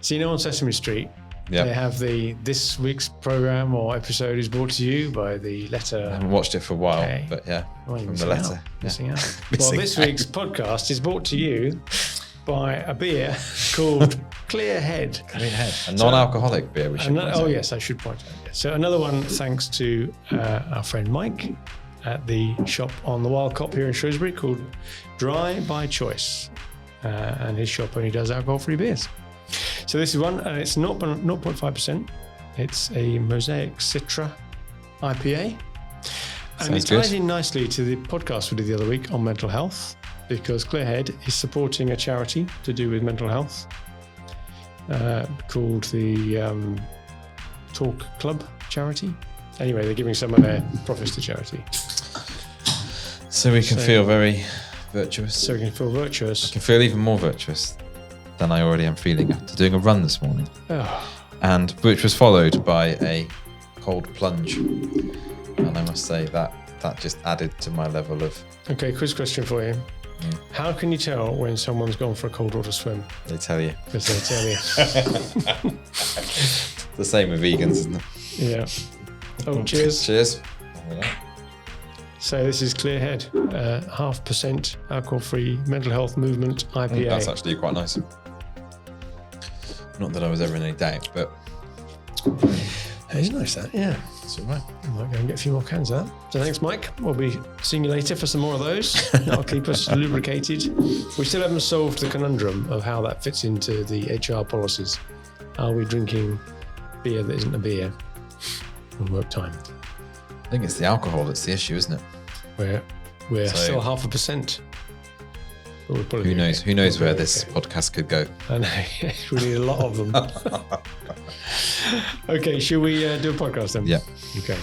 So on Sesame Street, they have this week's program or episode is brought to you by the letter. I haven't watched it for a while, but from the letter. Missing out. Well, this week's podcast is brought to you by a beer called Clear Head. Clear Head. A non-alcoholic beer, we should point out. Yes, I should point out. So another one thanks to our friend Mike at the shop on the Wild Cop here in Shrewsbury called Dry by Choice. And his shop only does alcohol-free beers. So this is one, and it's 0.5%. It's a Mosaic Citra IPA. And it ties in nicely to the podcast we did the other week on mental health, because Clearhead is supporting a charity to do with mental health called the Talk Club charity. Anyway, they're giving some of their profits to charity. So we can feel very virtuous. So we can feel virtuous. I can feel even more virtuous than I already am feeling after doing a run this morning. And which was followed by a cold plunge. And I must say that just added to my level of... Okay, quiz question for you. How can you tell when someone's gone for a cold water swim? They tell you. Because they tell you. The same with vegans, isn't it? Yeah. Oh, cheers. Cheers. So this is Clearhead, 0.5% alcohol-free mental health movement IPA. That's actually quite nice. Not that I was ever in any doubt, but... It's nice, that, yeah. That's all right. I might go and get a few more cans of that. So thanks, Mike. We'll be seeing you later for some more of those. That'll keep us lubricated. We still haven't solved the conundrum of how that fits into the HR policies. Are we drinking beer that isn't a beer on work time? I think it's the alcohol that's the issue, isn't it? We're still 0.5%. Who knows? Who knows where this podcast could go? I know. We need a lot of them. Okay, should we do a podcast then? Yeah. Okay.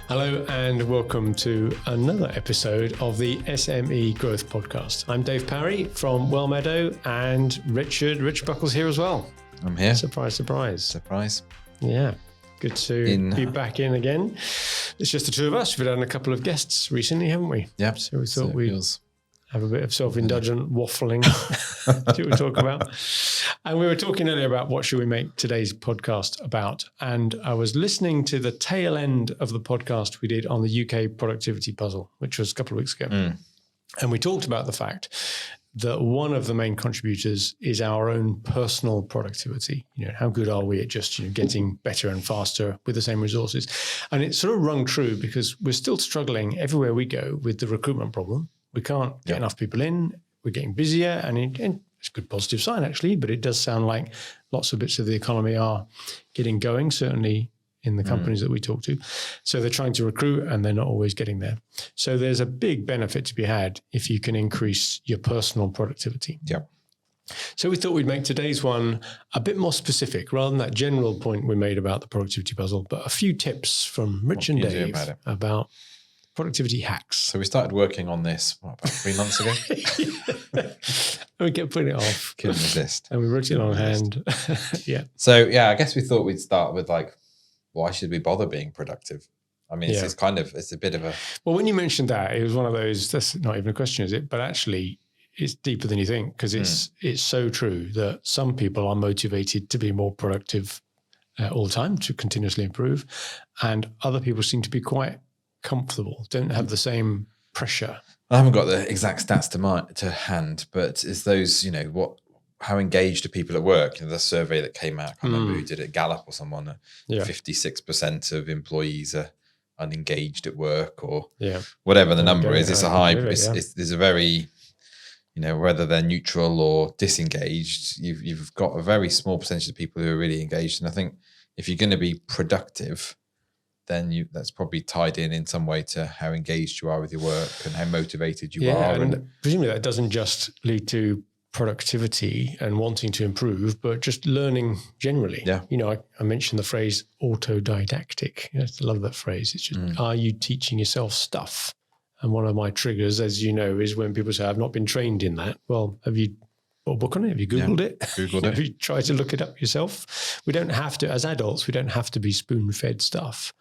Hello and welcome to another episode of the SME Growth Podcast. I'm Dave Parry from Wellmeadow, and Richard Buckle's here as well. I'm here. Surprise, surprise. Surprise. Yeah. Good to be back in again. It's just the two of us. We've had a couple of guests recently, haven't we? Yeah. So we thought we'd have a bit of self-indulgent waffling to talk about. And we were talking earlier about what should we make today's podcast about. And I was listening to the tail end of the podcast we did on the UK productivity puzzle, which was a couple of weeks ago. And we talked about the fact that one of the main contributors is our own personal productivity. How good are we at just getting better and faster with the same resources? And it sort of rung true because we're still struggling everywhere we go with the recruitment problem. We can't get enough people in. We're getting busier, and it's a good positive sign actually, but it does sound like lots of bits of the economy are getting going, certainly in the companies that we talk to. So they're trying to recruit and they're not always getting there. So there's a big benefit to be had if you can increase your personal productivity. Yeah. So we thought we'd make today's one a bit more specific rather than that general point we made about the productivity puzzle, but a few tips from Rich and Dave about productivity hacks. So we started working on this, about 3 months ago? We kept putting it off. Couldn't resist. And we wrote it on hand. Yeah. So I guess we thought we'd start with why should we bother being productive? I mean, it's a bit of a... Well, when you mentioned that, it was one of those, that's not even a question, is it? But actually, it's deeper than you think, because it's so true that some people are motivated to be more productive all the time, to continuously improve. And other people seem to be quite comfortable, don't have the same pressure. I haven't got the exact stats to hand, but it's those, how engaged are people at work? The survey that came out, I can't remember who did it, Gallup or someone, 56% of employees are unengaged at work, or whatever the number is. It's a high, there's a very, whether they're neutral or disengaged, you've got a very small percentage of people who are really engaged. And I think if you're going to be productive, then that's probably tied in some way to how engaged you are with your work and how motivated you are. And presumably that doesn't just lead to productivity and wanting to improve, but just learning generally. Yeah. I mentioned the phrase autodidactic. I love that phrase. It's just, are you teaching yourself stuff? And one of my triggers, as you know, is when people say, I've not been trained in that. Well, have you bought a book on it? Have you Googled it? Googled it. Have you tried to look it up yourself? We don't have to, as adults, we don't have to be spoon-fed stuff.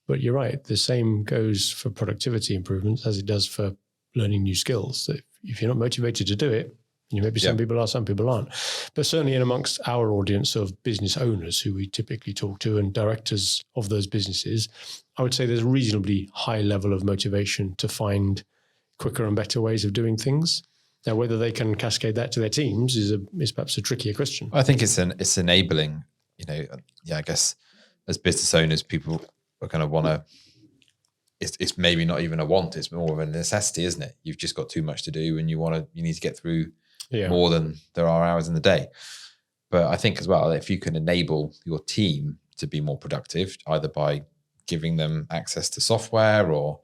But you're right. The same goes for productivity improvements as it does for learning new skills. That if you're not motivated to do it, maybe some people are, some people aren't. But certainly in amongst our audience of business owners who we typically talk to and directors of those businesses, I would say there's a reasonably high level of motivation to find quicker and better ways of doing things. Now, whether they can cascade that to their teams is perhaps a trickier question. I think it's enabling, I guess as business owners, people are going to want to, it's maybe not even a want, it's more of a necessity, isn't it? You've just got too much to do and you need to get through more than there are hours in the day. But I think as well, if you can enable your team to be more productive, either by giving them access to software or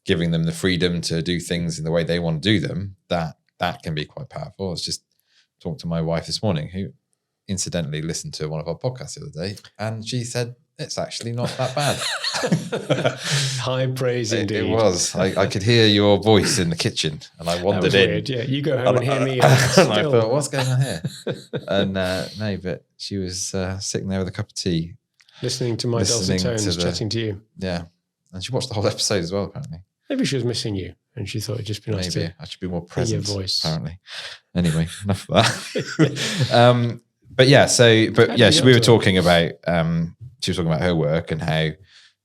giving them the freedom to do things in the way they want to do them, that can be quite powerful. I was just talking to my wife this morning, who incidentally listened to one of our podcasts the other day, and she said, it's actually not that bad. High praise indeed. It was. I could hear your voice in the kitchen, and I wandered in. Weird. Yeah, you go home and hear me. And I thought, what's going on here? And no, but she was sitting there with a cup of tea, listening to my dulcet tones, chatting to you. Yeah, and she watched the whole episode as well. Apparently, maybe she was missing you, and she thought it'd just be nice to I should be more present. Your voice, apparently. Anyway, enough of that. We were talking about. She was talking about her work and how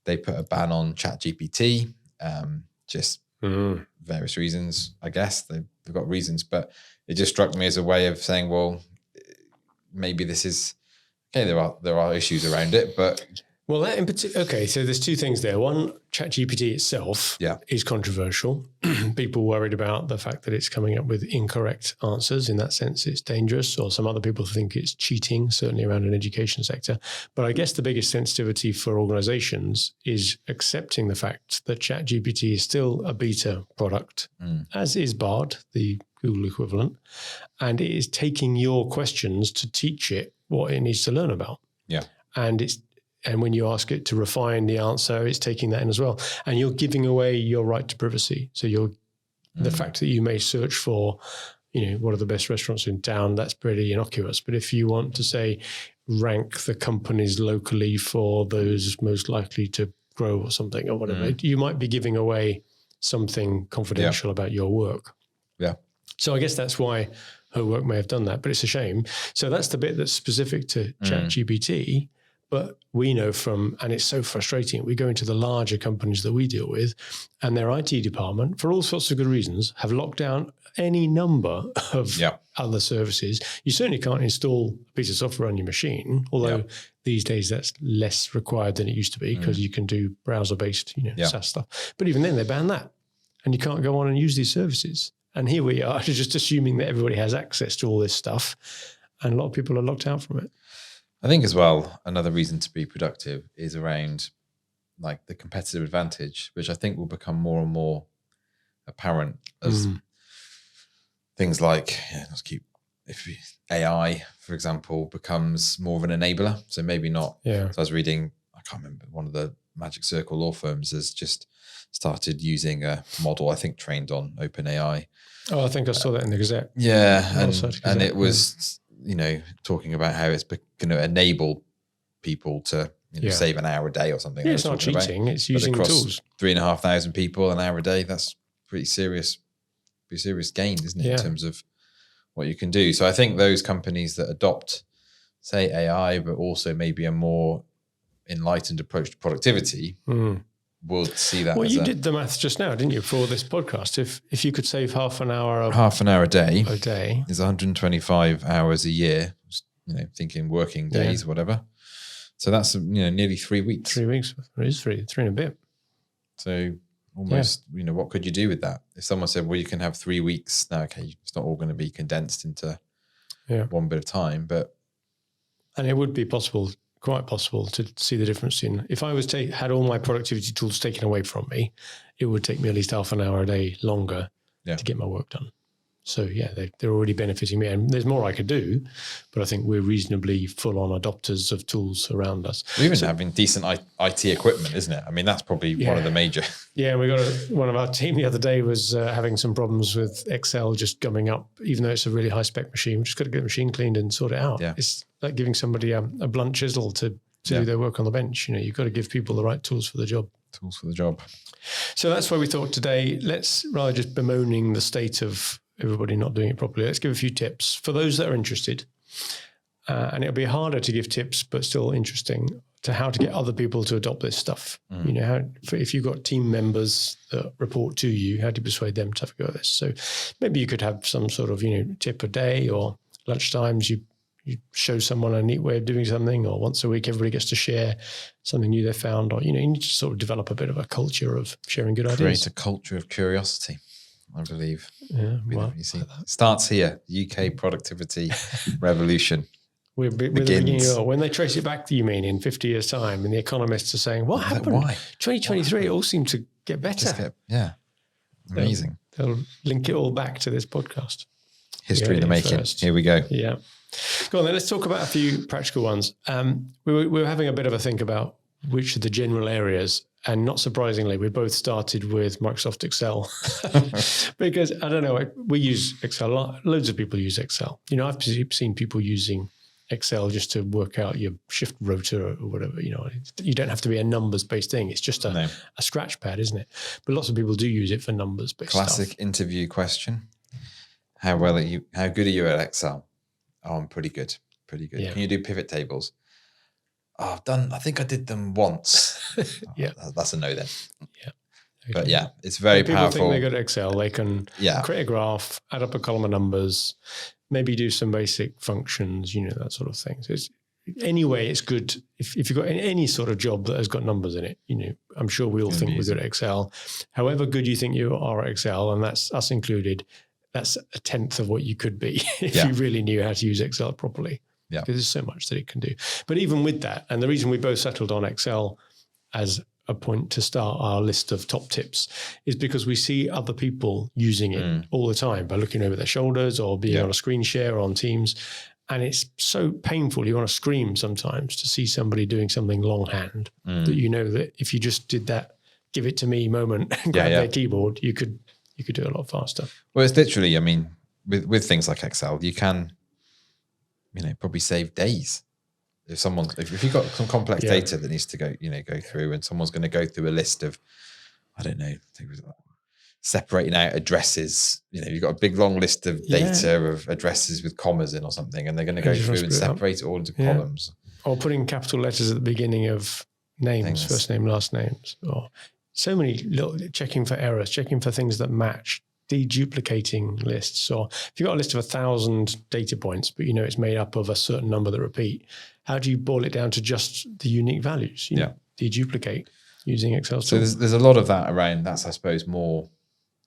they put a ban on ChatGPT, various reasons, I guess. They've got reasons, but it just struck me as a way of saying, well, maybe this is, okay, there are issues around it, but... Well, that in particular, okay, so there's two things there. One, ChatGPT itself is controversial. People worried about the fact that it's coming up with incorrect answers. In that sense, it's dangerous, or some other people think it's cheating, certainly around an education sector. But I guess the biggest sensitivity for organizations is accepting the fact that ChatGPT is still a beta product, as is Bard, the Google equivalent, and it is taking your questions to teach it what it needs to learn about. Yeah. And when you ask it to refine the answer, it's taking that in as well. And you're giving away your right to privacy. So the fact that you may search for, what are the best restaurants in town, that's pretty innocuous. But if you want to say, rank the companies locally for those most likely to grow or something or whatever, you might be giving away something confidential about your work. Yeah. So I guess that's why her work may have done that, but it's a shame. So that's the bit that's specific to ChatGPT. But we know and it's so frustrating, we go into the larger companies that we deal with and their IT department, for all sorts of good reasons, have locked down any number of other services. You certainly can't install a piece of software on your machine, although these days that's less required than it used to be because you can do browser-based SaaS stuff. But even then, they ban that and you can't go on and use these services. And here we are just assuming that everybody has access to all this stuff and a lot of people are locked out from it. I think as well, another reason to be productive is around like the competitive advantage, which I think will become more and more apparent as things like, if AI, for example, becomes more of an enabler. So maybe not. Yeah. So I was reading, I can't remember, one of the Magic Circle law firms has just started using a model, I think trained on OpenAI. Oh, I think I saw that in the Gazette. Yeah. And it was... talking about how it's going to enable people to save an hour a day or something. Yeah, it's not cheating; it's using the tools. 3,500 people an hour a day. That's pretty serious gain, isn't it? In terms of what you can do. So I think those companies that adopt, say, AI, but also maybe a more enlightened approach to productivity. We'll see that. Well, you did the maths just now, didn't you, for this podcast? If you could save half an hour a day, is 125 hours a year. Thinking working days, whatever. So that's nearly 3 weeks. 3 weeks. It is three and a bit. So almost, what could you do with that? If someone said, well, you can have 3 weeks. Now, okay, it's not all going to be condensed into one bit of time, and it would be quite possible to see the difference in, if I had all my productivity tools taken away from me, it would take me at least half an hour a day longer to get my work done. So they're already benefiting me, and there's more I could do, but I think we're reasonably full-on adopters of tools around us. Even having decent IT equipment, isn't it? I mean, that's probably one of the major. Yeah, we got one of our team the other day was having some problems with Excel just gumming up, even though it's a really high-spec machine. We just got to get the machine cleaned and sort it out. Yeah. It's like giving somebody a blunt chisel to do their work on the bench. You've got to give people the right tools for the job. Tools for the job. So that's why we thought today, let's rather just bemoaning the state of everybody not doing it properly. Let's give a few tips for those that are interested. And it'll be harder to give tips, but still interesting, to how to get other people to adopt this stuff. You know, if you've got team members that report to you, how do you persuade them to have a go at this? So maybe you could have some sort of, tip a day, or lunchtimes you show someone a neat way of doing something, or once a week everybody gets to share something new they found, or, you need to sort of develop a bit of a culture of sharing good ideas. Create a culture of curiosity, I believe. Yeah, well, you see, starts here, UK productivity revolution. We're the beginning of, when they trace it back, you mean, in 50 years' time, and the economists are saying, what happened? Why? 2023, it all seemed to get better. Amazing. They'll link it all back to this podcast. History in the making. First. Here we go. Yeah. Go on then, let's talk about a few practical ones. We were having a bit of a think about which are the general areas, and not surprisingly, we both started with Microsoft Excel because, I don't know, we use Excel. Loads of people use Excel. I've seen people using Excel just to work out your shift rotor or whatever. You don't have to be a numbers-based thing. It's just a scratch pad, isn't it? But lots of people do use it for numbers-based stuff. Classic interview question. How good are you at Excel? Oh, I'm pretty good. Yeah. Can you do pivot tables? Oh, I think I did them once. Yeah. That's a no then. Yeah. Okay. But it's very powerful. People think they're good at Excel. They can create a graph, add up a column of numbers, maybe do some basic functions, that sort of thing. So it's good if you've got any sort of job that has got numbers in it. I'm sure we all think we're good at Excel. However good you think you are at Excel, and that's us included, that's a tenth of what you could be if you really knew how to use Excel properly. Yeah. Because there's so much that it can do. But even with that, and the reason we both settled on Excel as a point to start our list of top tips is because we see other people using it all the time by looking over their shoulders or being on a screen share on Teams. And it's so painful. You want to scream sometimes to see somebody doing something longhand that that if you just did that, give it to me moment and grab their keyboard, you could do it a lot faster. Well, it's literally, with things like Excel, you can, probably save days. If you've got some complex data that needs to go through, and someone's going to go through a list of, I don't know, separating out addresses. You've got a big long list of data of addresses with commas in or something, and they're going to go through and separate it all into columns. Or putting capital letters at the begining of names, first name, last names, or so many little checking for errors, checking for things that match, deduplicating lists. Or if you've got a list of 1,000 data points, but it's made up of a certain number that repeat, how do you boil it down to just the unique values? Deduplicate using Excel. So there's a lot of that around. That's, I suppose, more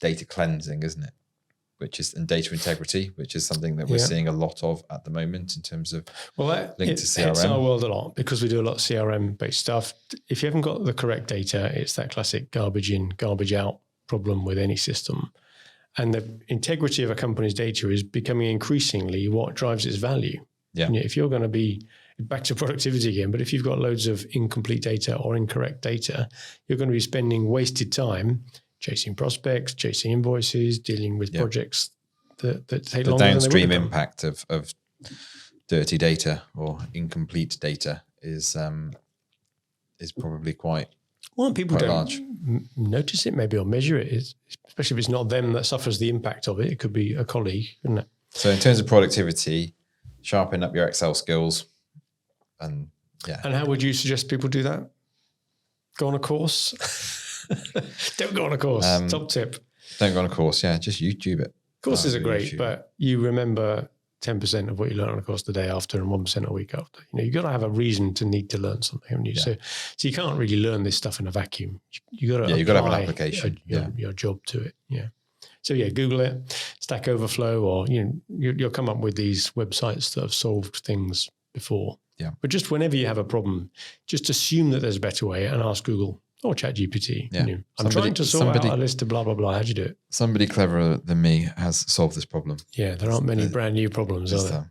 data cleansing, isn't it? And data integrity, which is something that we're seeing a lot of at the moment in terms of linked to CRM. It's our world a lot because we do a lot of CRM-based stuff. If you haven't got the correct data, it's that classic garbage in, garbage out problem with any system. And the integrity of a company's data is becoming increasingly what drives its value. Yeah. If you're going to be back to productivity again, but if you've got loads of incomplete data or incorrect data, you're going to be spending wasted time chasing prospects, chasing invoices, dealing with projects that take longer. The downstream impact of dirty data or incomplete data is probably quite. Well, people don't large. Notice it maybe or measure it, especially if it's not them that suffers the impact of it. It could be a colleague, couldn't it? So in terms of productivity, sharpen up your Excel skills. And how would you suggest people do that? Go on a course? Don't go on a course. Top tip. Don't go on a course. Yeah, just YouTube it. Courses are great, but you remember 10% of what you learn on a course the day after and 1% a week after. You've got to have a reason to need to learn something, haven't you? So you can't really learn this stuff in a vacuum. You've got to have an application. Your job to it. Yeah. So Google it, Stack Overflow, or you'll come up with these websites that have solved things before. Yeah. But just whenever you have a problem, just assume that there's a better way and ask Google or ChatGPT. Yeah. I'm trying to sort out a list of blah, blah, blah. How'd you do it? Somebody cleverer than me has solved this problem. Yeah, there aren't many brand new problems, are there?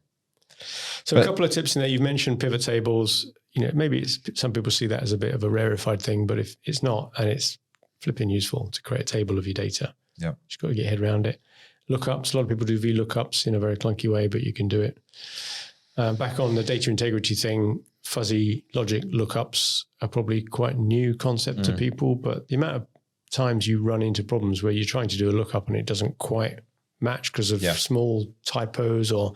So a couple of tips in there. You've mentioned pivot tables. Maybe some people see that as a bit of a rarefied thing, but if it's not, and it's flipping useful to create a table of your data. Yeah. Just got to get your head around it. Lookups. A lot of people do VLOOKUPs in a very clunky way, but you can do it. Back on the data integrity thing, fuzzy logic lookups are probably quite a new concept to people, but the amount of times you run into problems where you're trying to do a lookup and it doesn't quite match because of small typos or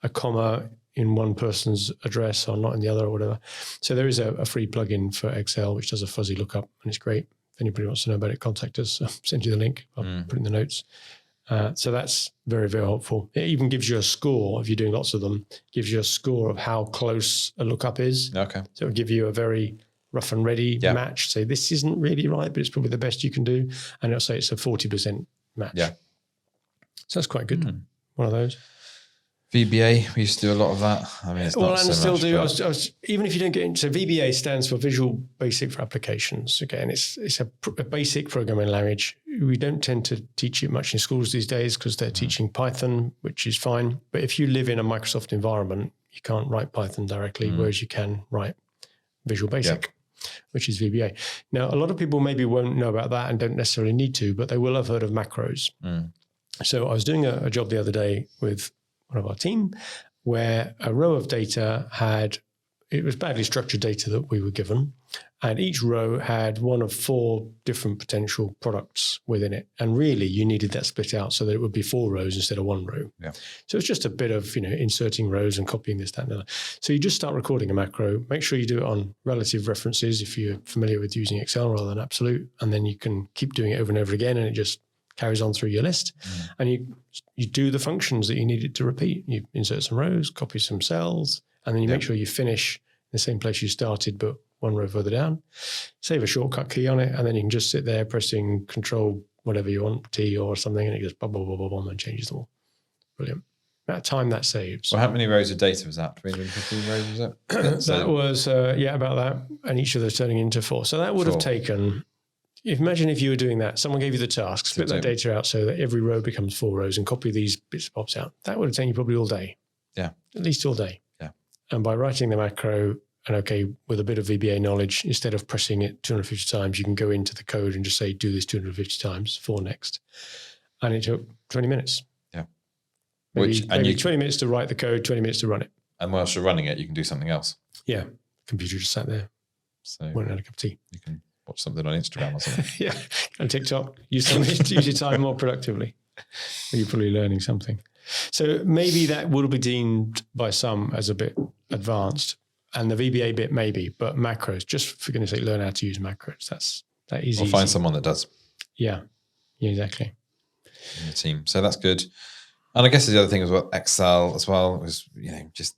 a comma in one person's address or not in the other or whatever. So there is a free plugin for Excel which does a fuzzy lookup, and it's great. If anybody wants to know about it, contact us. I'll send you the link. I'll put it in the notes. So that's very, very helpful. It even gives you a score, if you're doing lots of them, gives you a score of how close a lookup is. Okay. So it'll give you a very rough and ready match. Say, this isn't really right, but it's probably the best you can do. And it'll say it's a 40% match. Yeah. So that's quite good. One of those. VBA, we used to do a lot of that. I mean, it's not so still much, do. I was, even if you don't get into, so VBA stands for Visual Basic for Applications. Again, it's a basic programming language. We don't tend to teach it much in schools these days because they're teaching Python, which is fine. But if you live in a Microsoft environment, you can't write Python directly, whereas you can write Visual Basic, which is VBA. Now, a lot of people maybe won't know about that and don't necessarily need to, but they will have heard of macros. So I was doing a job the other day with one of our team where a row of data it was badly structured data that we were given, and each row had one of 4 different potential products within it. And really you needed that split out so that it would be 4 rows instead of 1 row. Yeah. So it's just a bit of, inserting rows and copying this, that, and the other. So you just start recording a macro, make sure you do it on relative references if you're familiar with using Excel rather than absolute, and then you can keep doing it over and over again, and it just carries on through your list. And you do the functions that you need it to repeat. You insert some rows, copy some cells, and then you make sure you finish in the same place you started, but 1 row further down. Save a shortcut key on it, and then you can just sit there pressing Control whatever you want, T or something, and it goes blah, blah, blah, blah, blah, and changes them all. Brilliant. That time that saves. Well, how many rows of data was that? 350 rows, was it? That was, about that, and each of those turning into 4. So that would have taken... Imagine if you were doing that, someone gave you the task, split that data out so that every row becomes 4 rows and copy these bits and bobs out. That would have taken you probably all day. Yeah. At least all day. Yeah. And by writing the macro, and with a bit of VBA knowledge, instead of pressing it 250 times, you can go into the code and just say, do this 250 times, 4 next. And it took 20 minutes. Yeah. Maybe 20 minutes to write the code, 20 minutes to run it. And whilst you're running it, you can do something else. Yeah. Computer just sat there. So went and had a cup of tea. You can watch something on Instagram or something. Yeah, on TikTok. Use your time more productively. You're probably learning something. So maybe that will be deemed by some as a bit advanced, and the VBA bit maybe, but macros, just for goodness sake, learn how to use macros. That is easy. Or find someone that does. Yeah, exactly. In the team. So that's good. And I guess the other thing as well, Excel as well, was, just,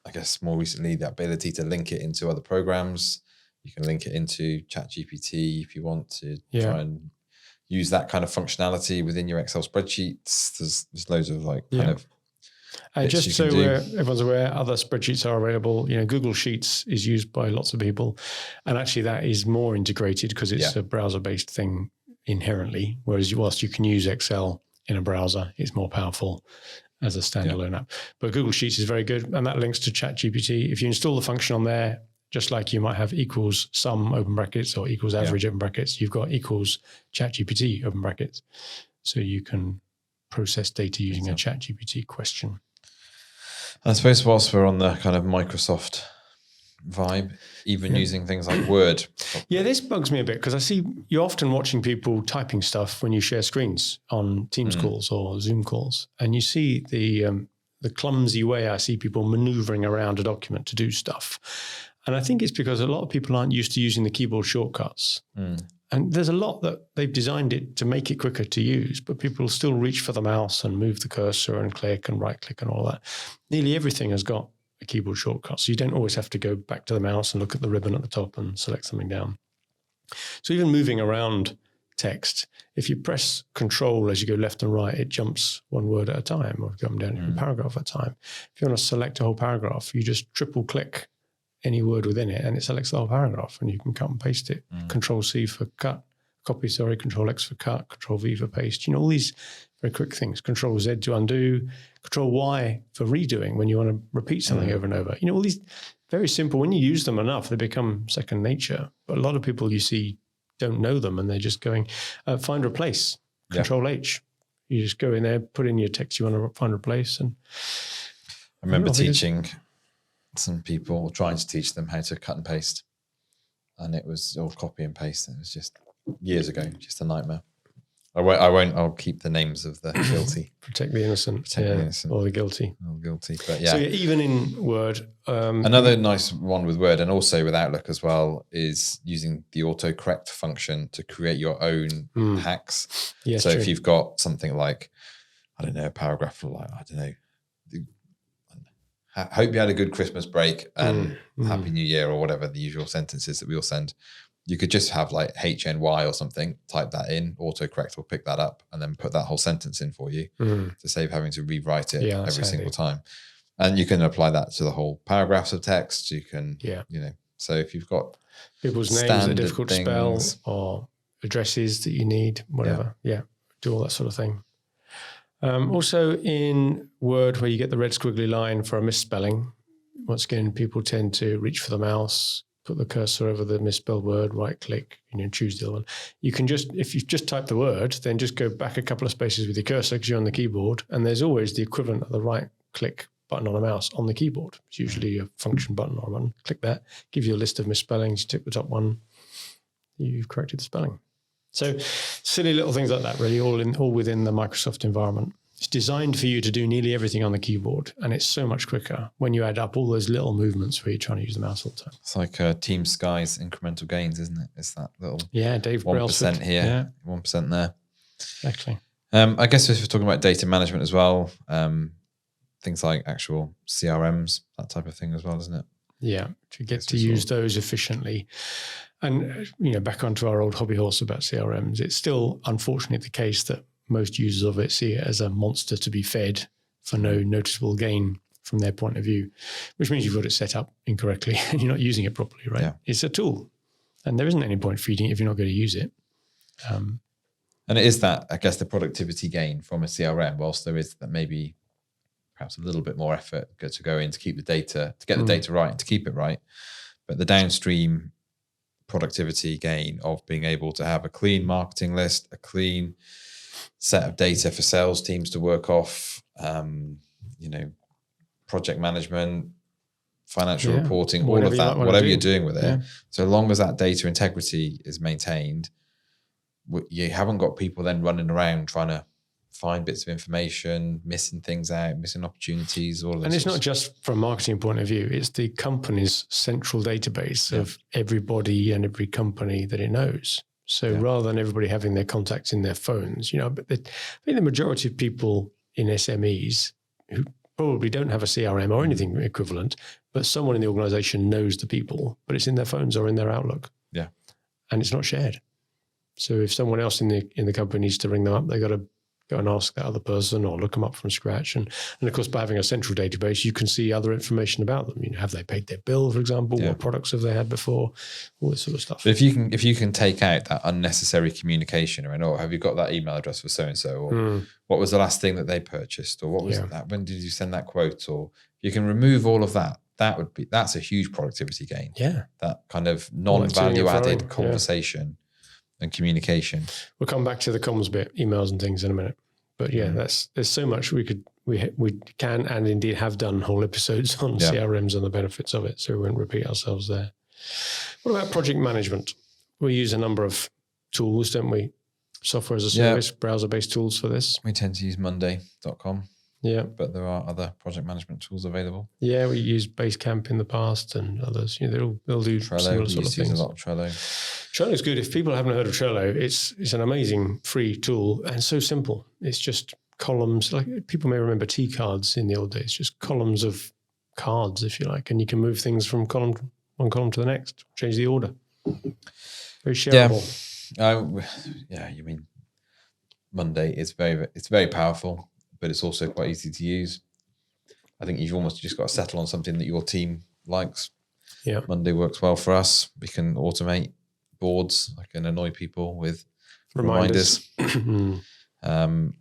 I guess more recently, the ability to link it into other programs. You can link it into ChatGPT if you want to try and use that kind of functionality within your Excel spreadsheets. There's loads of kind of. And just so everyone's aware, other spreadsheets are available. Google Sheets is used by lots of people, and actually that is more integrated because it's a browser-based thing inherently. Whereas whilst you can use Excel in a browser, it's more powerful as a standalone app. But Google Sheets is very good, and that links to ChatGPT. If you install the function on there, just like you might have equals sum open brackets or equals average open brackets, you've got equals ChatGPT open brackets. So you can process data using a ChatGPT question. I suppose whilst we're on the kind of Microsoft vibe, even using things like Word. Yeah, this bugs me a bit because I see you're often watching people typing stuff when you share screens on Teams calls or Zoom calls, and you see the clumsy way I see people maneuvering around a document to do stuff. And I think it's because a lot of people aren't used to using the keyboard shortcuts. And there's a lot that they've designed it to make it quicker to use, but people still reach for the mouse and move the cursor and click and right click and all that. Nearly everything has got a keyboard shortcut. So you don't always have to go back to the mouse and look at the ribbon at the top and select something down. So even moving around text, if you press Control as you go left and right, it jumps 1 word at a time or come down to a paragraph at a time. If you want to select a whole paragraph, you just triple click any word within it and it selects the whole paragraph and you can cut and paste it. Control C for copy, Control X for cut, Control V for paste. All these very quick things. Control Z to undo, Control Y for redoing when you want to repeat something over and over. All these very simple, when you use them enough, they become second nature. But a lot of people you see don't know them and they're just going, find replace, Control H. You just go in there, put in your text you want to find replace. And I remember teaching some people, trying to teach them how to cut and paste, and it was all copy and paste. It was just years ago, just a nightmare. I won't. I'll keep the names of the guilty. Protect the innocent. Protect the innocent. Or the guilty. Or guilty. But yeah. So even in Word. Another nice one with Word and also with Outlook as well is using the autocorrect function to create your own hacks. Yes, so true. if you've got something like, I don't know, a paragraph like, I don't know, hope you had a good Christmas break and Happy New Year or whatever the usual sentences that we all send. You could just have like HNY or something, type that in, autocorrect will pick that up and then put that whole sentence in for you to save having to rewrite it every single time. And you can apply that to the whole paragraphs of text. You can, so if you've got people's names that are difficult to spell or addresses that you need, whatever. Do all that sort of thing. Also in Word, where you get the red squiggly line for a misspelling, once again, people tend to reach for the mouse, put the cursor over the misspelled word, right click, choose the other one. You can just, if you've just typed the word, then just go back a couple of spaces with your cursor because you're on the keyboard, and there's always the equivalent of the right click button on a mouse on the keyboard. It's usually a function button or a button. Click that, gives you a list of misspellings, you tick the top one, you've corrected the spelling. So silly little things like that, really, all within the Microsoft environment. It's designed for you to do nearly everything on the keyboard, and it's so much quicker when you add up all those little movements where you're trying to use the mouse all the time. It's like Team Sky's incremental gains, isn't it? It's that little Dave 1% here, 1% there. Exactly. I guess if we're talking about data management as well, things like actual CRMs, that type of thing as well, isn't it? Yeah, to get to use those efficiently. And, back onto our old hobby horse about CRMs, it's still unfortunately the case that most users of it see it as a monster to be fed for no noticeable gain from their point of view, which means you've got it set up incorrectly and you're not using it properly, right? Yeah. It's a tool and there isn't any point feeding it if you're not going to use it. And it is that, I guess, the productivity gain from a CRM, whilst there is that maybe perhaps a little bit more effort to go in to keep the data, to get the data right and to keep it right. But the downstream productivity gain of being able to have a clean marketing list, a clean set of data for sales teams to work off, project management, financial reporting, all of that, whatever you're doing with it. Yeah. So long as that data integrity is maintained, you haven't got people then running around trying to find bits of information, missing things out, missing opportunities, all of that. And it's not just from a marketing point of view, it's the company's central database of everybody and every company that it knows. So rather than everybody having their contacts in their phones, but I think the majority of people in SMEs who probably don't have a CRM or anything equivalent, but someone in the organization knows the people, but it's in their phones or in their Outlook. Yeah. And it's not shared. So if someone else in the company needs to ring them up, they got to go and ask that other person or look them up from scratch. And of course, by having a central database, you can see other information about them. Have they paid their bill, for example? What products have they had before? All this sort of stuff. But if you can take out that unnecessary communication, or have you got that email address for so-and-so? Or what was the last thing that they purchased? Or what was that? When did you send that quote? Or you can remove all of that. That's a huge productivity gain. Yeah. That kind of non-value added conversation and communication. We'll come back to the comms bit, emails and things in a minute. But there's so much we can and indeed have done whole episodes on CRMs and the benefits of it. So we won't repeat ourselves there. What about project management? We use a number of tools, don't we? Software as a service, browser-based tools for this. We tend to use Monday.com. Yeah. But there are other project management tools available. Yeah, we used Basecamp in the past and others. They'll do Trello, similar sort of things. Use a lot of Trello. Trello is good. If people haven't heard of Trello, it's an amazing free tool and so simple. It's just columns. Like people may remember T cards in the old days, just columns of cards, if you like, and you can move things from one column to the next, change the order. Very shareable. You mean Monday is it's very powerful, but it's also quite easy to use. I think you've almost just got to settle on something that your team likes. Yeah. Monday works well for us. We can automate boards. I can annoy people with reminders. And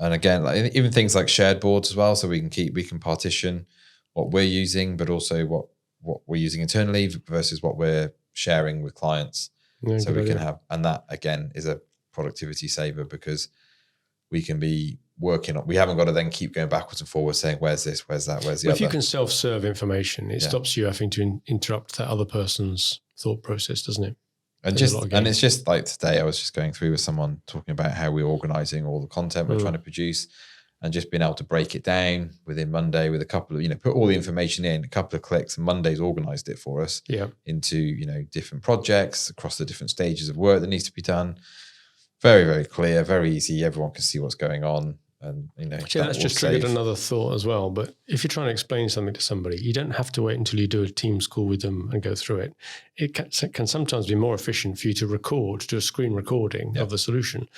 again, even things like shared boards as well. So we can partition what we're using, but also what we're using internally versus what we're sharing with clients. Yeah, so we can have, and that again is a productivity saver because we can be working on, we haven't got to then keep going backwards and forwards saying, where's this, where's that, where's the other. If you can self-serve information, it stops you having to interrupt that other person's thought process, doesn't it? And it's just like today, I was just going through with someone talking about how we're organizing all the content we're trying to produce, and just being able to break it down within Monday with a couple of, put all the information in, a couple of clicks, and Monday's organized it for us into, different projects across the different stages of work that needs to be done. Very, very clear, very easy. Everyone can see what's going on. And, that's just triggered another thought as well. But if you're trying to explain something to somebody, you don't have to wait until you do a Teams call with them and go through it. It can sometimes be more efficient for you to do a screen recording of the solution.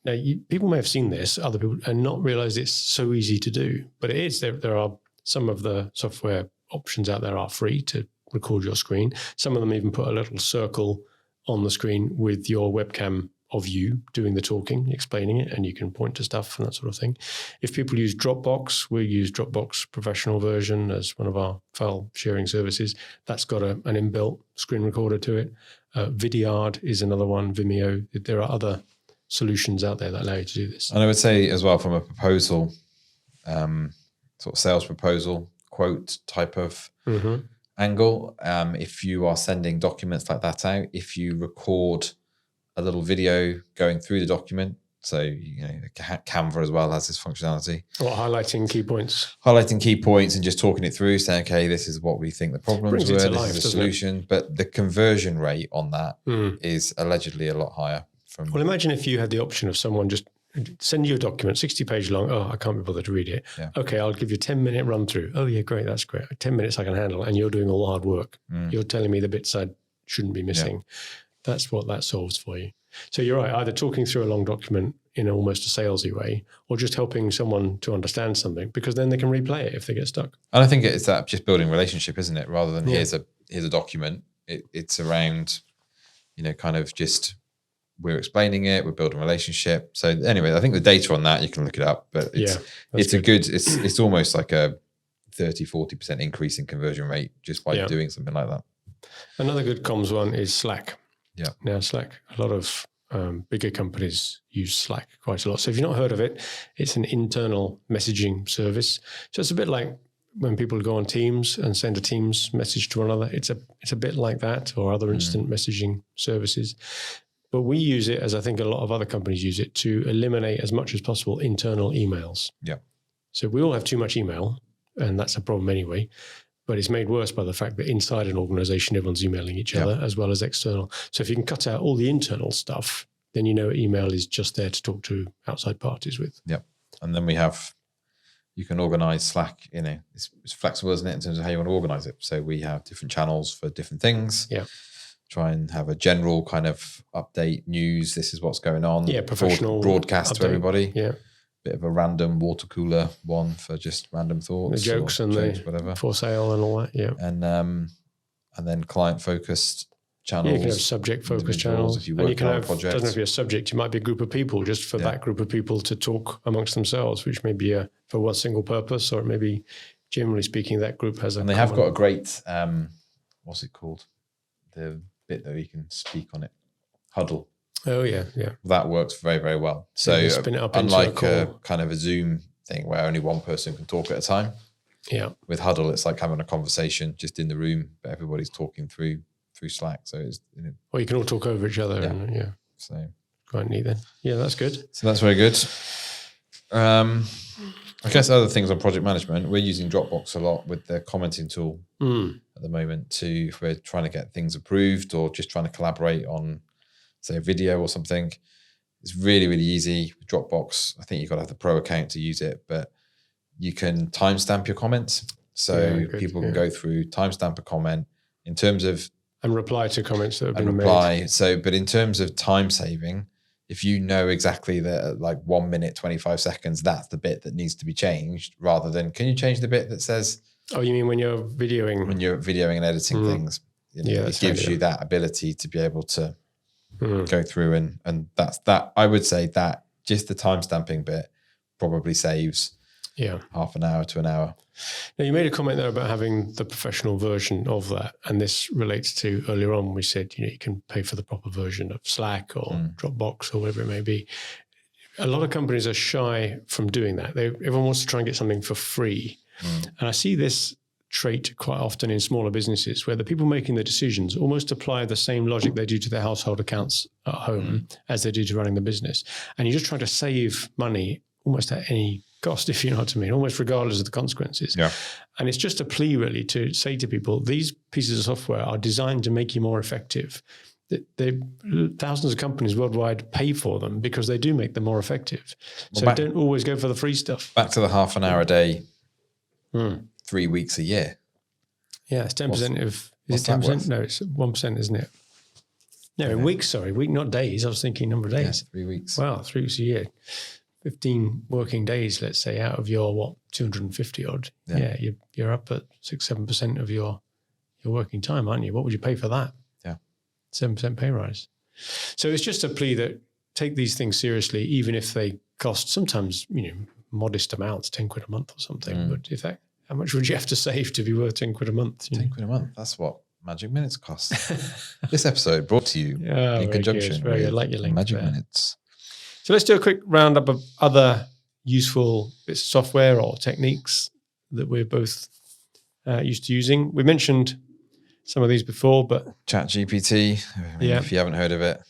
Now, people may have seen this, other people, and not realize it's so easy to do. But it is. There are some of the software options out there are free to record your screen. Some of them even put a little circle on the screen with your webcam of you doing the talking, explaining it, and you can point to stuff and that sort of thing. If people use Dropbox, we use Dropbox professional version as one of our file sharing services. That's got an inbuilt screen recorder to it. Vidyard is another one, Vimeo. There are other solutions out there that allow you to do this. And I would say as well, from a proposal, sort of sales proposal, quote type of angle, if you are sending documents like that out, if you record a little video going through the document, so Canva as well has this functionality. Or highlighting key points. Highlighting key points and just talking it through, saying, okay, this is what we think the problems were, this is the solution. But the conversion rate on that is allegedly a lot higher. Well, imagine if you had the option of someone just send you a document, 60-page long. Oh, I can't be bothered to read it. Yeah. Okay, I'll give you a 10-minute run through. Oh, yeah, great. That's great. 10 minutes I can handle. And you're doing all the hard work. You're telling me the bits I shouldn't be missing. Yeah. That's what that solves for you. So you're right, either talking through a long document in almost a salesy way, or just helping someone to understand something, because then they can replay it if they get stuck. And I think it's that just building relationship, isn't it? Rather than here's a document. It's around, kind of just we're explaining it, we're building a relationship. So anyway, I think the data on that, you can look it up, but it's almost like a 30-40% increase in conversion rate just by doing something like that. Another good comms one is Slack. Yeah. Now Slack, a lot of bigger companies use Slack quite a lot. So if you've not heard of it, it's an internal messaging service. So it's a bit like when people go on Teams and send a Teams message to one another. It's a bit like that, or other instant messaging services. But we use it, as I think a lot of other companies use it, to eliminate as much as possible internal emails. Yeah. So we all have too much email, and that's a problem anyway. But it's made worse by the fact that inside an organization, everyone's emailing each other as well as external. So if you can cut out all the internal stuff, then email is just there to talk to outside parties with. Yeah. And then you can organize Slack, it's flexible, isn't it, in terms of how you want to organize it. So we have different channels for different things. Yeah. Try and have a general kind of update, news, this is what's going on. Yeah, professional broadcast to everybody. Yeah. Bit of a random water cooler one for just random thoughts. The jokes and whatever. For sale and all that, yeah. And then client-focused channels. Yeah, you can have subject-focused channels. If you work on a project. It doesn't have to be a subject. It might be a group of people, just for that group of people to talk amongst themselves, which may be for one single purpose, or it may be, generally speaking, that group has a And they have got a great, what's it called? The bit that you can speak on it. Huddle. Oh, yeah. That works very, very well. So spin it up unlike a kind of a Zoom thing where only one person can talk at a time. Yeah. With Huddle, it's like having a conversation just in the room, but everybody's talking through Slack. So it's or you can all talk over each other. So quite neat then. Yeah, that's good. So that's very good. I guess other things on project management, we're using Dropbox a lot with the commenting tool at the moment if we're trying to get things approved or just trying to collaborate on, say, a video or something. It's really, really easy. With Dropbox, I think you've got to have the pro account to use it, but you can timestamp your comments. So people can go through, timestamp a comment in terms of... And reply to comments that have been made. So, but in terms of time saving, if you know exactly that like 1 minute, 25 seconds, that's the bit that needs to be changed, rather than, can you change the bit that says... Oh, you mean when you're videoing? When you're videoing and editing things. It gives you that ability to be able to go through and that's that. I would say that just the timestamping bit probably saves half an hour to an hour. Now, you made a comment there about having the professional version of that, and this relates to earlier on we said you can pay for the proper version of Slack or Dropbox or whatever it may be. A lot of companies are shy from doing that. Everyone wants to try and get something for free. And I see this trait quite often in smaller businesses where the people making the decisions almost apply the same logic they do to their household accounts at home as they do to running the business. And you're just trying to save money almost at any cost, if you know what I mean, almost regardless of the consequences. Yeah. And it's just a plea really to say to people, these pieces of software are designed to make you more effective. Thousands of companies worldwide pay for them because they do make them more effective. So don't always go for the free stuff. Back to the half an hour a day, 3 weeks a year. Yeah, it's 10% of... Is it 10%? No, it's 1%, isn't it? No, in weeks, sorry. Week, not days. I was thinking number of days. Yeah, 3 weeks. Wow, 3 weeks a year. 15 working days, let's say, out of your, 250 odd. Yeah, you're up at 6-7% of your working time, aren't you? What would you pay for that? 7% pay rise. So it's just a plea that take these things seriously, even if they cost sometimes, modest amounts, 10 quid a month or something. But how much would you have to save to be worth 10 quid a month? 10 quid a month. That's what Magic Minutes cost. This episode brought to you in conjunction with Magic Minutes. So let's do a quick roundup of other useful bits of software or techniques that we're both used to using. We mentioned some of these before, but ChatGPT, if you haven't heard of it,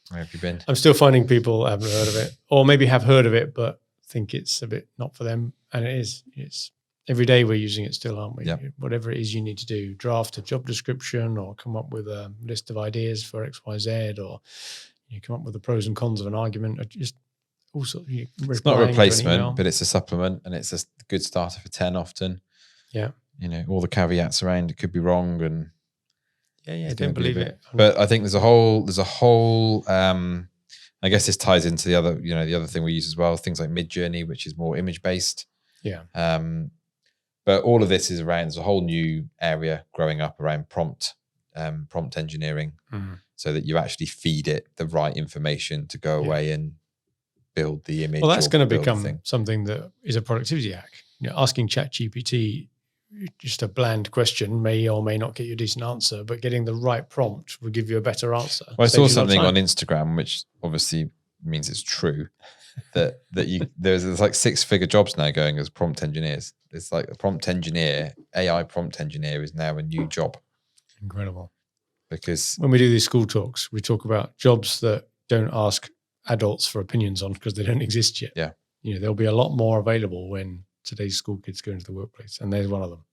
where have you been? I'm still finding people haven't heard of it, or maybe have heard of it, but think it's a bit not for them. And it is. It's every day we're using it still, aren't we? Yep. Whatever it is you need to do, draft a job description or come up with a list of ideas for X, Y, Z, or you come up with the pros and cons of an argument, or just all sorts. It's not a replacement, but it's a supplement, and it's a good starter for 10 often. Yeah. All the caveats around it could be wrong, and don't believe it. But I think there's a whole. I guess this ties into the other thing we use as well. Things like Midjourney, which is more image based. Yeah. But all of this is around. There's a whole new area growing up around prompt engineering, so that you actually feed it the right information to go away and build the image. Well, that's going to become something that is a productivity hack. Asking ChatGPT just a bland question may or may not get you a decent answer, but getting the right prompt will give you a better answer. Well, I saw something on Instagram, which obviously means it's true, that there's like 6-figure jobs now going as prompt engineers. It's like a prompt engineer, AI prompt engineer is now a new job. Incredible. Because when we do these school talks, we talk about jobs that don't ask adults for opinions on because they don't exist yet. Yeah. There'll be a lot more available when today's school kids go into the workplace, and there's one of them.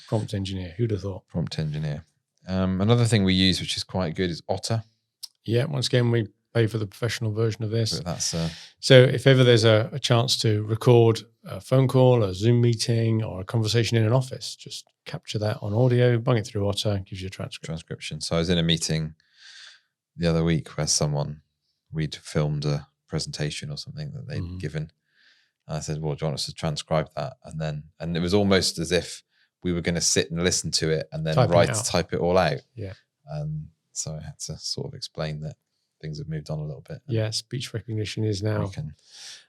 Prompt engineer. Who'd have thought? Prompt engineer. Another thing we use, which is quite good, is Otter. Yeah. Once again, we pay for the professional version of this. But that's so if ever there's a chance to record a phone call, a Zoom meeting, or a conversation in an office, just capture that on audio, bung it through Otter, gives you a transcription. So I was in a meeting the other week where we'd filmed a presentation or something that they'd given. And I said, well, do you want us to transcribe that? And it was almost as if we were going to sit and listen to it and then type it all out. Yeah. And so I had to sort of explain that things have moved on a little bit. Yeah, speech recognition is now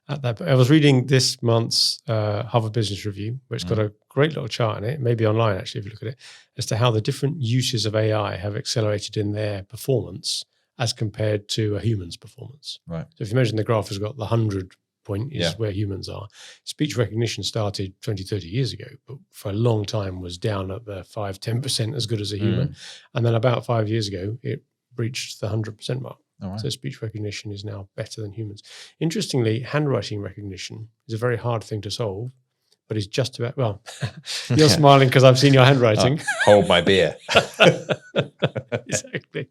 at that. I was reading this month's Harvard Business Review, which got a great little chart in it, maybe online actually if you look at it, as to how the different uses of AI have accelerated in their performance as compared to a human's performance. Right. So if you imagine the graph has got the 100 point is where humans are. Speech recognition started 20, 30 years ago, but for a long time was down at the 5-10% as good as a human. And then about 5 years ago, it breached the 100% mark. Oh, wow. So speech recognition is now better than humans. Interestingly, handwriting recognition is a very hard thing to solve, but it's just about, well, you're smiling because I've seen your handwriting. Hold my beer. Exactly.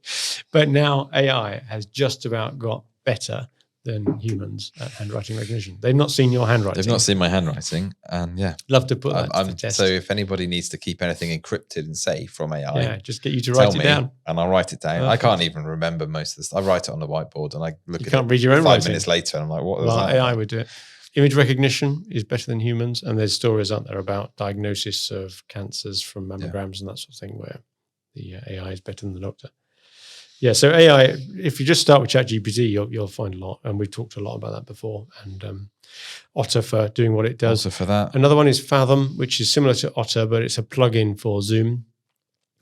But now AI has just about got better than humans at handwriting recognition. They've not seen your handwriting. They've not seen my handwriting. And love to put that to the test. So if anybody needs to keep anything encrypted and safe from AI, just get you to write it down. And I'll write it down. Perfect. I can't even remember most of this. I write it on the whiteboard and I look at it. You can't read your own 5 minutes later and I'm like, what was that? AI would do it. Image recognition is better than humans. And there's stories out there about diagnosis of cancers from mammograms and that sort of thing where the AI is better than the doctor. Yeah, so AI, if you just start with ChatGPT, you'll find a lot. And we've talked a lot about that before. And Otter for doing what it does. Otter for that. Another one is Fathom, which is similar to Otter, but it's a plugin for Zoom.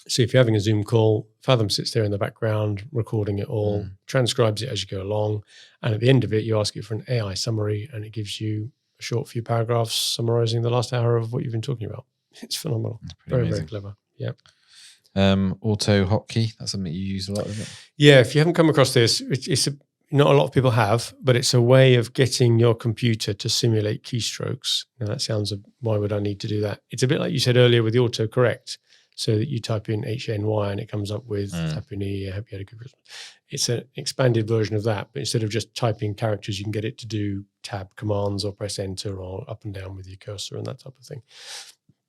So if you're having a Zoom call, Fathom sits there in the background, recording it all, transcribes it as you go along. And at the end of it, you ask it for an AI summary, and it gives you a short few paragraphs summarizing the last hour of what you've been talking about. It's phenomenal. Very, very clever. Yeah. AutoHotkey, that's something you use a lot, isn't it? Yeah, if you haven't come across this, not a lot of people have, but it's a way of getting your computer to simulate keystrokes. Now that sounds, why would I need to do that? It's a bit like you said earlier with the autocorrect, so that you type in HNY and it comes up with Happy New Year, Happy Had a Good Christmas. It's an expanded version of that, but instead of just typing characters, you can get it to do tab commands or press enter or up and down with your cursor and that type of thing.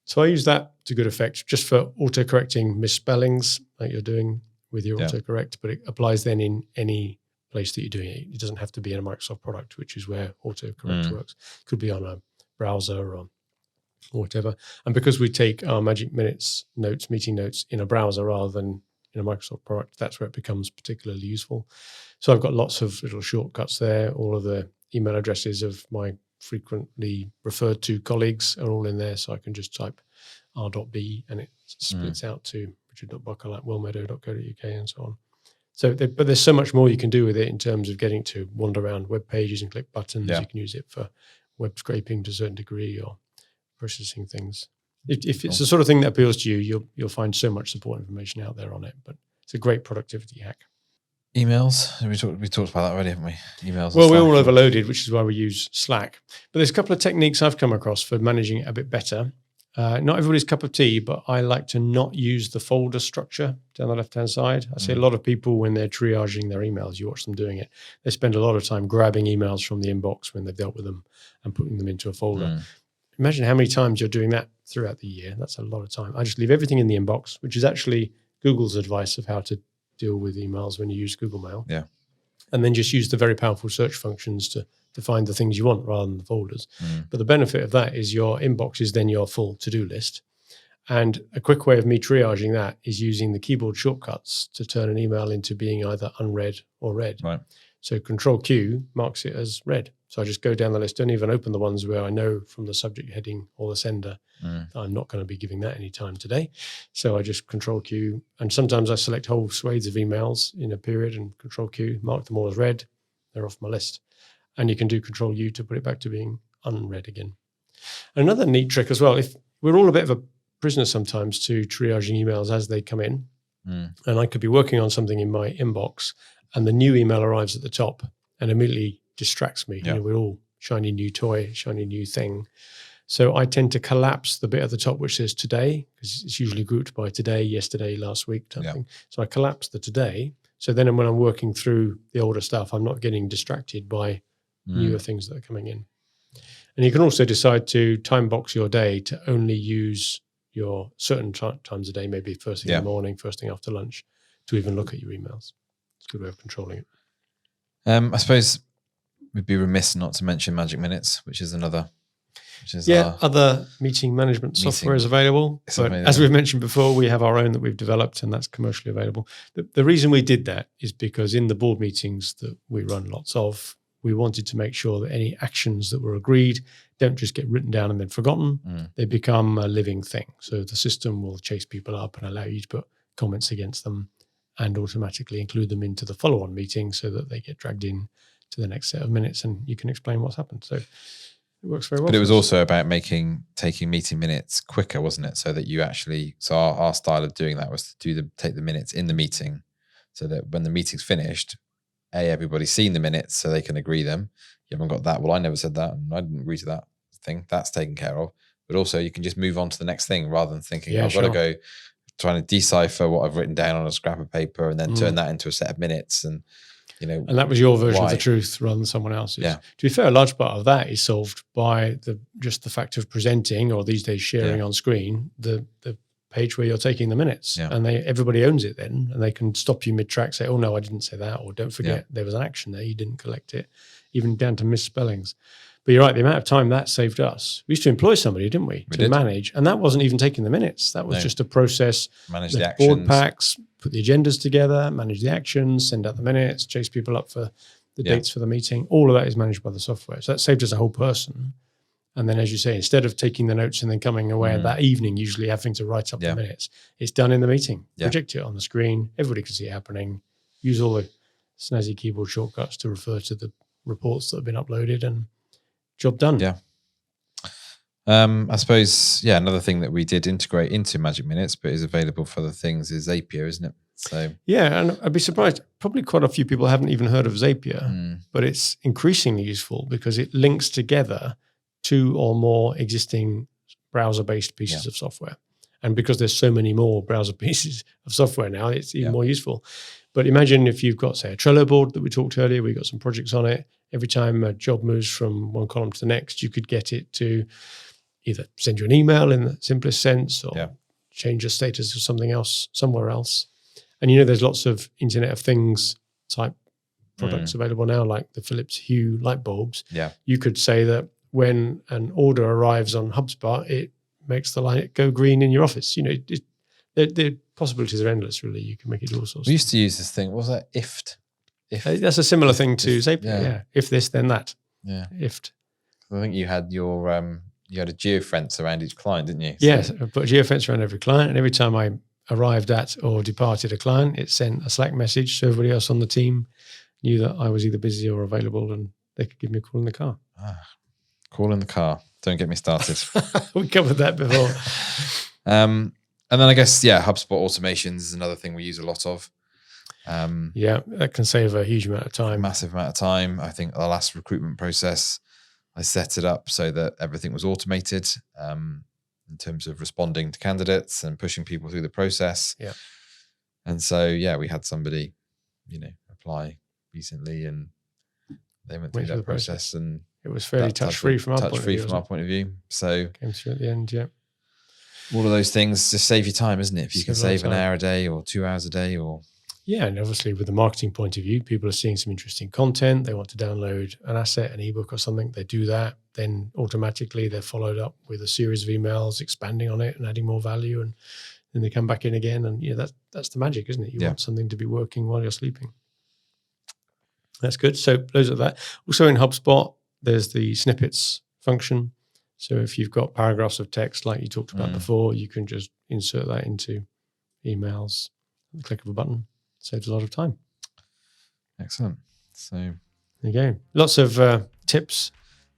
So I use that to good effect just for auto-correcting misspellings like you're doing with your autocorrect, but it applies then in any place that you're doing it. It doesn't have to be in a Microsoft product, which is where autocorrect works. It could be on a browser or whatever. And because we take our Magic Minutes notes, meeting notes in a browser rather than in a Microsoft product, that's where it becomes particularly useful. So I've got lots of little shortcuts there. All of the email addresses of my frequently referred to colleagues are all in there. So I can just type r.b and it splits out to richard.buckle at wellmeadow.co.uk and so on. So, but there's so much more you can do with it in terms of getting to wander around web pages and click buttons. You can use it for web scraping to a certain degree or processing things. If it's the sort of thing that appeals to you, you'll find so much support information out there on it. But it's a great productivity hack. Emails, we talked about that already, haven't we? Emails. Well, we're all overloaded, which is why we use Slack. But there's a couple of techniques I've come across for managing it a bit better. Not everybody's cup of tea, but I like to not use the folder structure down the left-hand side. I see a lot of people when they're triaging their emails, you watch them doing it. They spend a lot of time grabbing emails from the inbox when they've dealt with them and putting them into a folder. Imagine how many times you're doing that throughout the year. That's a lot of time. I just leave everything in the inbox, which is actually Google's advice of how to deal with emails when you use Google Mail. Yeah. And then just use the very powerful search functions to find the things you want rather than the folders. But the benefit of that is your inbox is then your full to-do list. And a quick way of me triaging that is using the keyboard shortcuts to turn an email into being either unread or read. Right. So Control Q marks it as read. So I just go down the list, don't even open the ones where I know from the subject heading or the sender that I'm not going to be giving that any time today. So I just Control Q, and sometimes I select whole swathes of emails in a period and Control Q, mark them all as read. They're off my list. And you can do Control U to put it back to being unread again. Another neat trick as well, if we're all a bit of a prisoner sometimes to triaging emails as they come in, and I could be working on something in my inbox and the new email arrives at the top and immediately distracts me. You know, we're all shiny new toy, shiny new thing. So I tend to collapse the bit at the top which says today, because it's usually grouped by today, yesterday, last week type thing. So I collapse the today. So then when I'm working through the older stuff, I'm not getting distracted by newer things that are coming in. And you can also decide to time box your day to only use your certain times a day, maybe first thing in the morning, first thing after lunch, to even look at your emails. It's a good way of controlling it. I suppose we'd be remiss not to mention Magic Minutes, which is other meeting management software is available. But as we've mentioned before, we have our own that we've developed and that's commercially available. The reason we did that is because in the board meetings that we run lots of, we wanted to make sure that any actions that were agreed don't just get written down and then forgotten. They become a living thing. So the system will chase people up and allow you to put comments against them and automatically include them into the follow-on meeting so that they get dragged in to the next set of minutes and you can explain what's happened. So it works very well. But it was also about taking meeting minutes quicker, wasn't it? So that you actually, our style of doing that was to take the minutes in the meeting so that when the meeting's finished, everybody's seen the minutes so they can agree them. You haven't got that. Well, I never said that and I didn't agree to that thing. That's taken care of. But also you can just move on to the next thing rather than thinking, I've got to go trying to decipher what I've written down on a scrap of paper and then turn that into a set of minutes. And, and that was your version of the truth rather than someone else's. Yeah. To be fair, a large part of that is solved by just the fact of presenting, or these days sharing on screen, the page where you're taking the minutes, and everybody owns it then, and they can stop you mid-track, say, oh no, I didn't say that, or don't forget there was an action there, you didn't collect it, even down to misspellings. But you're right, the amount of time that saved us. We used to employ somebody, didn't we to manage, and that wasn't even taking the minutes. That was just a process, manage the actions, board packs, put the agendas together, manage the actions, send out the minutes, chase people up for the dates for the meeting. All of that is managed by the software. So that saved us a whole person. And then, as you say, instead of taking the notes and then coming away that evening, usually having to write up the minutes, it's done in the meeting. Project it on the screen. Everybody can see it happening. Use all the snazzy keyboard shortcuts to refer to the reports that have been uploaded and job done. Yeah. I suppose, another thing that we did integrate into Magic Minutes, but is available for other things, is Zapier, isn't it? So yeah, and I'd be surprised. Probably quite a few people haven't even heard of Zapier, but it's increasingly useful because it links together 2 or more existing browser-based pieces of software. And because there's so many more browser pieces of software now, it's even more useful. But imagine if you've got, say, a Trello board that we talked earlier, we've got some projects on it. Every time a job moves from one column to the next, you could get it to either send you an email in the simplest sense or change the status of something else somewhere else. And there's lots of Internet of Things type products available now, like the Philips Hue light bulbs. Yeah. You could say that when an order arrives on HubSpot, it makes the light go green in your office. The possibilities are endless, really. You can make it do all sorts. We used to use this thing. What was that? IFT. That's a similar thing to Zapier. Yeah. If this, then that. Yeah. IFT. I think you had your you had a geofence around each client, didn't you? Yes, I put a geofence around every client, and every time I arrived at or departed a client, it sent a Slack message so everybody else on the team knew that I was either busy or available, and they could give me a call in the car. Call in the car. Don't get me started. We covered that before. And then I guess, HubSpot Automations is another thing we use a lot of. That can save a huge amount of time. Massive amount of time. I think the last recruitment process, I set it up so that everything was automated in terms of responding to candidates and pushing people through the process. Yeah. And so, we had somebody, apply recently, and they went through that process, and it was fairly touch-free from our point of view. So came through at the end, all of those things just save you time, isn't it? If you can save an hour a day or 2 hours a day, or and obviously with the marketing point of view, people are seeing some interesting content. They want to download an asset, an ebook or something. They do that. Then automatically they're followed up with a series of emails expanding on it and adding more value. And then they come back in again. And that's the magic, isn't it? You want something to be working while you're sleeping. That's good. So those are that. Also in HubSpot, there's the snippets function. So if you've got paragraphs of text like you talked about before, you can just insert that into emails at the click of a button. Saves a lot of time. Excellent. So there you go. Lots of tips.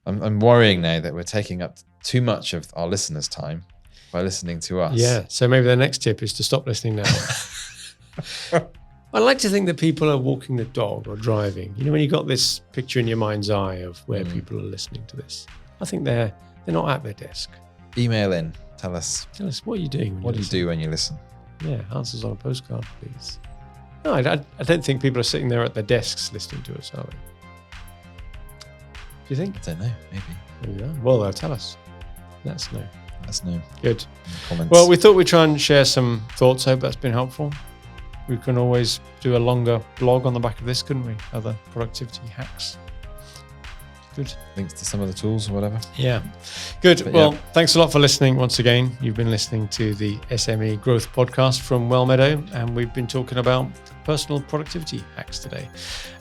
I'm worrying now that we're taking up too much of our listeners' time by listening to us. Yeah. So maybe the next tip is to stop listening now. I like to think that people are walking the dog or driving. When you got this picture in your mind's eye of where people are listening to this, I think they're not at their desk. Email in. Tell us what are you doing. What do you do when you listen? Yeah. Answers on a postcard, please. No, I don't think people are sitting there at their desks listening to us, are they? Do you think? I don't know. Maybe. Yeah. Well, they'll tell us. Let us know. Good. Comments. Well, we thought we'd try and share some thoughts. Hope that's been helpful. We can always do a longer blog on the back of this, couldn't we? Other productivity hacks. Good. Links to some of the tools or whatever. Yeah. Good. Well, thanks a lot for listening once again. You've been listening to the SME Growth Podcast from Wellmeadow, and we've been talking about personal productivity hacks today.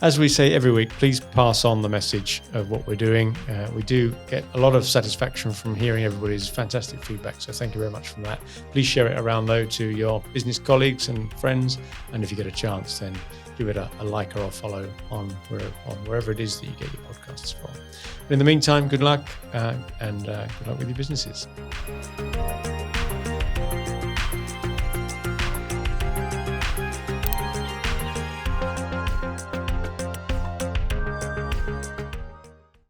As we say every week, please pass on the message of what we're doing. We do get a lot of satisfaction from hearing everybody's fantastic feedback, so thank you very much for that. Please share it around, though, to your business colleagues and friends, and if you get a chance, then give it a like or a follow on wherever it is that you get your podcasts from. But in the meantime, good luck and good luck with your businesses.